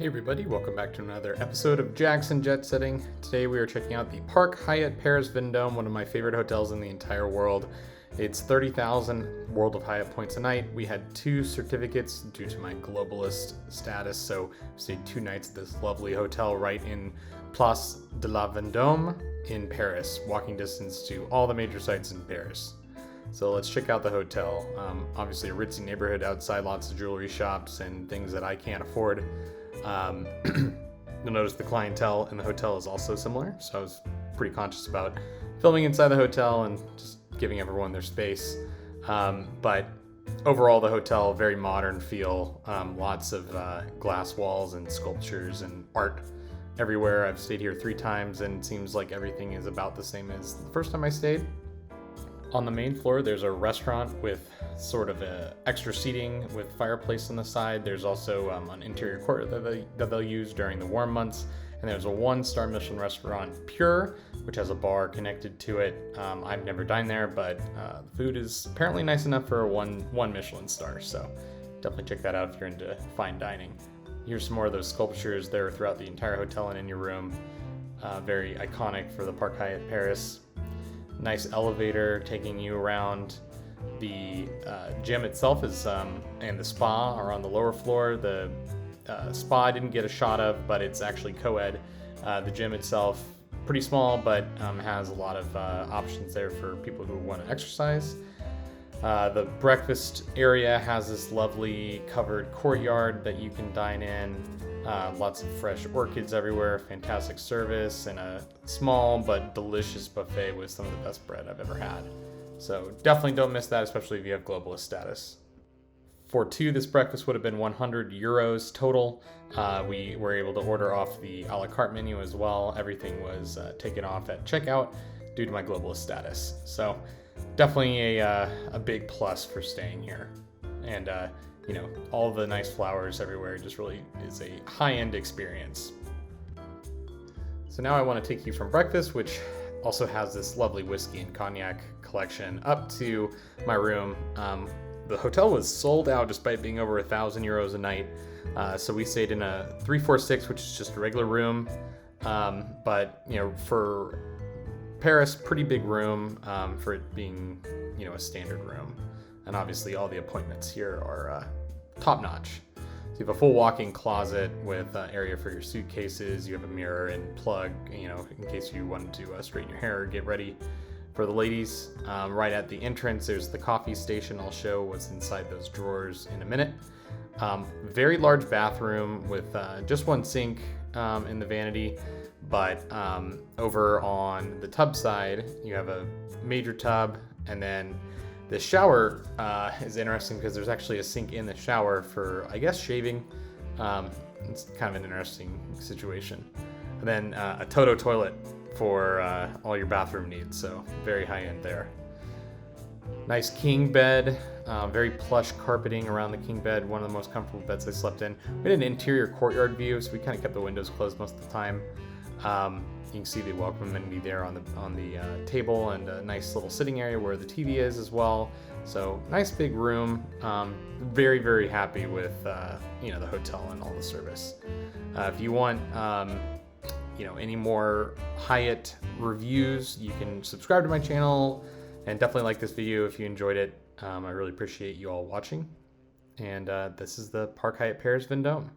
Hey everybody, welcome back to another episode of Jackson Jet Setting. Today we are checking out the Park Hyatt Paris Vendome, one of my favorite hotels in the entire world. It's 30,000 World of Hyatt points a night. We had 2 certificates due to my globalist status, so we stayed 2 nights at this lovely hotel right in Place de la Vendome in Paris, walking distance to all the major sites in Paris. So let's check out the hotel. Obviously a ritzy neighborhood outside, lots of jewelry shops and things that I can't afford. You'll notice the clientele in the hotel is also similar, so I was pretty conscious about filming inside the hotel and just giving everyone their space. But overall, the hotel, very modern feel, lots of glass walls and sculptures and art everywhere. I've stayed here 3 times and it seems like everything is about the same as the first time I stayed. On the main floor, there's a restaurant with sort of extra seating with fireplace on the side. There's also an interior court that they'll use during the warm months. And there's a 1-star Michelin restaurant, Pure, which has a bar connected to it. I've never dined there, but the food is apparently nice enough for a one Michelin star. So definitely check that out if you're into fine dining. Here's some more of those sculptures there throughout the entire hotel and in your room. Very iconic for the Park Hyatt Paris. Nice elevator taking you around. The gym itself is and the spa are on the lower floor. The spa I didn't get a shot of, but it's actually co-ed. The gym itself, pretty small, but has a lot of options there for people who want to exercise. The breakfast area has this lovely covered courtyard that you can dine in. Lots of fresh orchids everywhere, fantastic service, and a small but delicious buffet with some of the best bread I've ever had. So definitely don't miss that, especially if you have globalist status. For 2, this breakfast would have been 100 euros total. We were able to order off the a la carte menu as well. Everything was taken off at checkout due to my globalist status. So definitely a big plus for staying here. And all the nice flowers everywhere just really is a high-end experience. So now I want to take you from breakfast, which also has this lovely whiskey and cognac collection, up to my room. The hotel was sold out despite being over 1,000 euros a night. So we stayed in a 346, which is just a regular room. But for Paris, pretty big room for it being a standard room. And obviously all the appointments here are top notch. So you have a full walk-in closet with area for your suitcases. You have a mirror and plug, in case you wanted to straighten your hair or get ready. For the ladies, right at the entrance, there's the coffee station. I'll show what's inside those drawers in a minute. Very large bathroom with just 1 sink in the vanity, but over on the tub side, you have a major tub, and then the shower is interesting because there's actually a sink in the shower for, I guess, shaving. It's kind of an interesting situation. And then a Toto toilet for all your bathroom needs, so very high end there. Nice king bed, very plush carpeting around the king bed, one of the most comfortable beds I slept in. We had an interior courtyard view, so we kind of kept the windows closed most of the time. You can see the welcome amenity there on the table, and a nice little sitting area where the TV is as well. So nice big room. Very, very happy with the hotel and all the service. If you want any more Hyatt reviews, you can subscribe to my channel and definitely like this video if you enjoyed it. I really appreciate you all watching. And this is the Park Hyatt Paris Vendome.